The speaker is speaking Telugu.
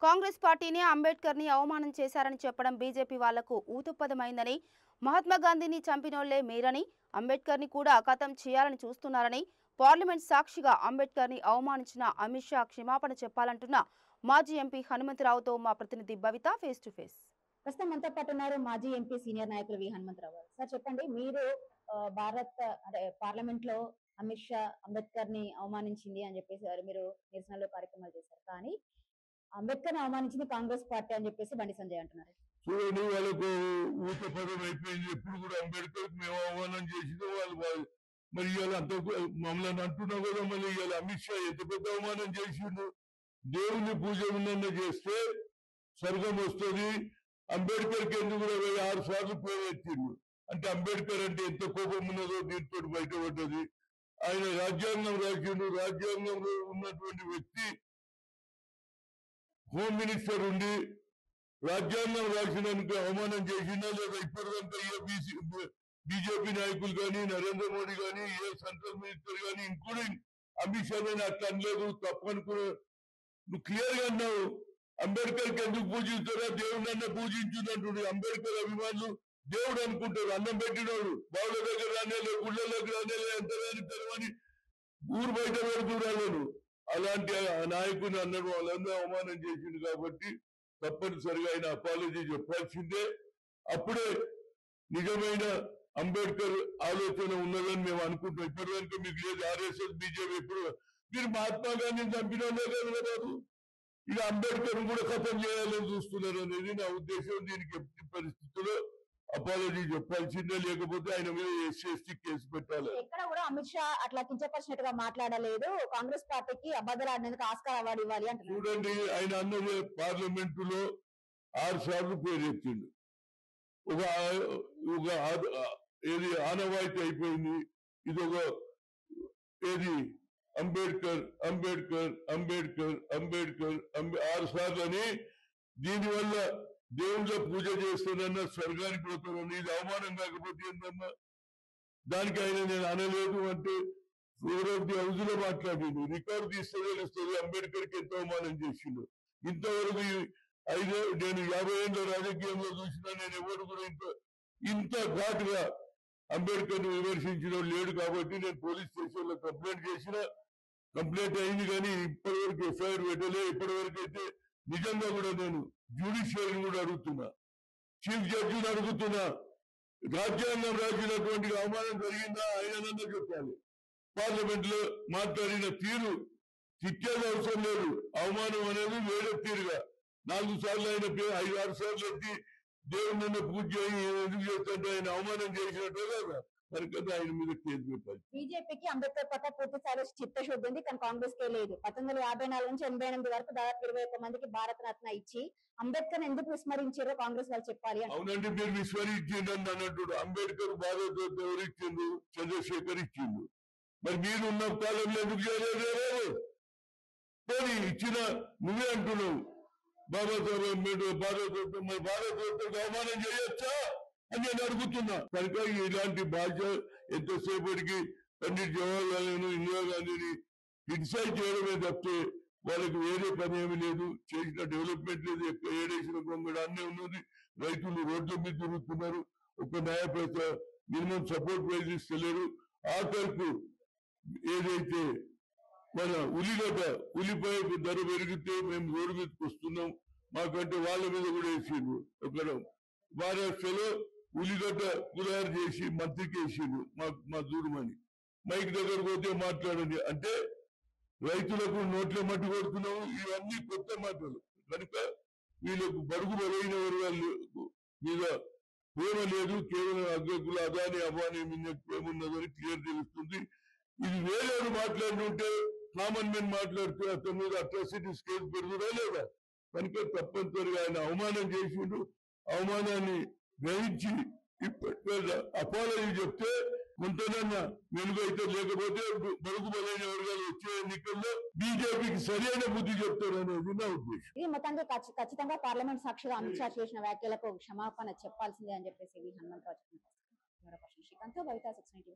కాంగ్రెస్ పార్టీని అంబేద్కర్ ని అవమానం చేశారని చెప్పడం బీజేపీ వాళ్లకు ఊతుపదమైందని, మహాత్మా గాంధీని చంపినోళ్లే మీరని, అంబేద్కర్ ని కూడా ఖతం చేయాలని చూస్తున్నారని, పార్లమెంట్ సాక్షిగా అంబేద్కర్ ని అవమానించిన అమిత్ షా క్షమాపణ చెప్పాలంటున్న మాజీ ఎంపీ హనుమంతరావుతో మా ప్రతినిధి భవిత ఫేస్ టు ఫేస్. ప్రస్తుతం మనతో పాటు ఉన్నారు మాజీ ఎంపీ సీనియర్ నాయకులు వి హనుమంతరావు గారు. సార్ చెప్పండి, మీరు భారత్ అంటే పార్లమెంట్ లో అమిత్ షా అంబేద్కర్ ని అవమానించింది అని చెప్పేసి మీరు నిరసనలో కార్యక్రమాలు చేశారు. కానీ అంబేద్కర్ ని అవమానించింది కాంగ్రెస్ పార్టీ అని చెప్పేసి బండి సంజయ్ అంటున్నారు. చూడండి, వాళ్ళకు ఊత పదం అయిపోయింది. ఎప్పుడు కూడా అంబేద్కర్ మేము అవమానం చేసిందో వాళ్ళు మరి ఇవాళ అంత మమ్మల్ని అంటున్నావు కదా, మళ్ళీ ఇవాళ అమిత్ షా ఎంత పెద్ద అవమానం చేసిండు. దేవుని పూజ ఉన్నన్న చేస్తే స్వర్గం వస్తుంది. అంబేద్కర్కి ఎందుకు కూడా 6 సార్లు పేరు ఎత్తిండు అంటే అంబేద్కర్ అంటే ఎంత కోపం ఉన్నదో దీంతో బయటపడ్డది. ఆయన రాజ్యాంగం రాసిండు. రాజ్యాంగంలో ఉన్నటువంటి వ్యక్తి హోమ్ మినిస్టర్ ఉండి రాజ్యాంగం రాసినందుకు అవమానం చేసినా లేదా ఇప్పటిదాకా బీజేపీ నాయకులు కానీ, నరేంద్ర మోడీ కానీ, ఏ సెంట్రల్ మినిస్టర్ కానీ, ఇంక్లూడింగ్ అమిత్ షా కానీ అట్లా అనలేదు. తప్పనుకున్నా నువ్వు క్లియర్ గా అన్నావు. అంబేద్కర్ కి ఎందుకు పూజిస్తారో దేవుడు అన్న పూజించుందంటు. అంబేద్కర్ అభిమానులు దేవుడు అనుకుంటారు. అన్నం పెట్టినోడు బావుల దగ్గర రానేలే, గుళ్ళలోకి రానేలే, ఎంత అని ఊరు బయట పెడుతున్నాను. అలాంటి నాయకుని అన్నాడు. వాళ్ళందరూ అవమానం చేసిండు కాబట్టి తప్పనిసరిగా ఆయన అపాలజీ చెప్పాల్సిందే. అప్పుడే నిజమైన అంబేద్కర్ ఆలోచన ఉన్నదని మేము అనుకుంటాం. ఇప్పటివరకు మీకు లేదు. ఆర్ఎస్ఎస్ బీజేపీ ఎప్పుడు మీరు మహాత్మా గాంధీని చంపిన వాళ్ళే కాదు, ఇక అంబేద్కర్ కూడా ఖతం చేయాలని చూస్తున్నారు అనేది నా ఉద్దేశం. దీనికి ఎట్టి పరిస్థితుల్లో అపాలజీ చెప్పాల్సిందే, లేకపోతే ఆయన మీద ఎస్సీ కేసు పెట్టాలి. ఎక్కడ కూడా అమిత్ షా అట్లా కించపరిచినట్టుగా మాట్లాడలేదు. కాంగ్రెస్ పార్టీకి అబద్ధాలు ఆడినందుకు ఆస్కార్ అవార్డు ఇవ్వాలి అంటే చూడండి, ఆయన అన్నది పార్లమెంటులో 6 సార్లు పేరు ఎత్తిండు. ఒక ఏది ఆనవాయితీ అయిపోయింది. ఇది ఒక ఏది అంబేద్కర్ అంబేద్కర్ అంబేద్కర్ అంబేద్కర్ 6 సార్లు అని. దీనివల్ల దేవుళ్ళ పూజ చేస్తానన్న స్వర్గానికి పోతానని. ఇది అవమానం కాకపోతే ఏంటన్నా? దానికి ఆయన నేను అనలేదు అంటే ఫ్లోర్ ఆఫ్ ది హౌస్ లో మాట్లాడింది. రికార్డు తీస్తే తెలుస్తుంది అంబేద్కర్కి ఎంత అవమానం చేసిండు. ఇంతవరకు నేను 50 ఏళ్ళ రాజకీయంలో చూసినా నేను ఎవరు కూడా ఇంత ఘాటుగా అంబేద్కర్ ని విమర్శించిన లేడు. కాబట్టి నేను పోలీస్ స్టేషన్ లో కంప్లైంట్ చేసిన, కంప్లైంట్ అయింది కానీ ఇప్పటివరకు ఎఫ్ఐఆర్ పెట్టలే. ఇప్పటివరకు అయితే నిజంగా కూడా నేను జ్యుడిషియరీని కూడా అడుగుతున్నా, చీఫ్ జడ్జిని అడుగుతున్నా, రాజ్యాంగం రాసినటువంటి అవమానం జరిగిందా ఆయనన్నా చెప్పాలి. పార్లమెంట్ లో మాట్లాడిన తీరు తిట్టేది అవసరం లేదు. అవమానం అనేది వేరే తీరుగా 4 సార్లు ఆయన 5, 6 సార్లు ఎత్తి దేవుడు నన్ను పూజ చేయి ఎందుకు చేస్తుంటే ఆయన అవమానం చేసినట్టు కదా, కనుక ఆయన మీద కేసు పెట్టాలి. బీజేపీకి అంబేద్కర్ పట్ల పూర్తి స్థాయిలో చిత్తశుద్ధి ఉంది, కానీ కాంగ్రెస్ కే లేదు. 1954 నుంచి 88 వరకు దాదాపు 21 మందికి భారత రత్న ఇచ్చి అంబేద్కర్ ఎందుకు విస్మరించారో కాంగ్రెస్ వాళ్ళు చెప్పాలి. అవునండి, మీరు విస్మరించిండు అని అన్నట్టు. అంబేద్కర్ భారత రత్న ఎవరు ఇచ్చిండు? చంద్రశేఖర్ ఇచ్చిండు. మరి మీరు ఉన్న కాలంలో ఎందుకు చేయలేదు? పోనీ ఇచ్చిన నువ్వే అంటున్నావు బాబాసాహెబ్ అంబేద్కర్ భారత రత్న, మరి భారత రత్నకు అవమానం చేయొచ్చా అని నేను అడుగుతున్నా. కనుక ఇలాంటి బాధ్యత ఎంతసేపటికి పండిట్ జవహర్లాల్ నెహ్రూ, ఇందిరాగాంధీని క్రిటిసైజ్ చేయడమే తప్పితే వాళ్ళకి వేరే పని ఏమి లేదు. చేసిన డెవలప్మెంట్ లేదు. ఎక్కడ ఏడేసిన గొంగడ అన్నీ ఉన్నది. రైతులు రోడ్ల మీద తిరుగుతున్నారు. ఒక న్యాయపేత మినిమం సపోర్ట్ ప్రైజ్ ఇస్తలేరు. ఆఖరికి ఏదైతే మన ఉల్లిపాయ ధర పెరిగితే మేము రోడ్డు మీదకి వస్తున్నాం, మాకంటే వాళ్ళ మీద కూడా వేసిండ్రు. అక్కడ మహారాష్ట్రలో ఉల్లిగడ్డ కులారు చేసి మంత్రికి వేసిండ్రు మా దూరమని. మైక్ దగ్గర పోతే మాట్లాడండి అంటే రైతులకు నోట్ల మట్టి కొడుతున్నాము. ఇవన్నీ కొత్త మాటలు. కనుక వీళ్ళకు బడుగు బలైన వర్గాల మీద ప్రేమ లేదు. కేవలం అగ్రకుల అదాని అబాని మీద ప్రేమ ఉన్నదని క్లియర్ తెలుస్తుంది. ఇది వేరేవాడు మాట్లాడుతుంటే కామన్ మెన్ మాట్లాడుతూ అతని మీద అట్రాసిటీస్ కేసు పెరుగుదా లేదా? కనుక తప్పనిసరిగా ఆయన అవమానం చేసిండు. అవమానాన్ని గ్రహించి ఇప్పటి అపాలజీ చెప్తే కొంతనన్నా వెనుకైతే, లేకపోతే బడుగు బలైన వర్గాలు వచ్చే ఎన్నికల్లో బీజేపీకి సరైన బుద్ధి చెప్తారు అనేది నా ఉద్దేశం. ఇది మొత్తానికి ఖచ్చితంగా పార్లమెంట్ సాక్షిగా అమిత్ షా చేసిన వ్యాఖ్యలకు క్షమాపణ చెప్పాల్సిందే అని చెప్పేసి హనుమంతరావు చెప్తున్నారు. శ్రీకాంత్, బవిత 690.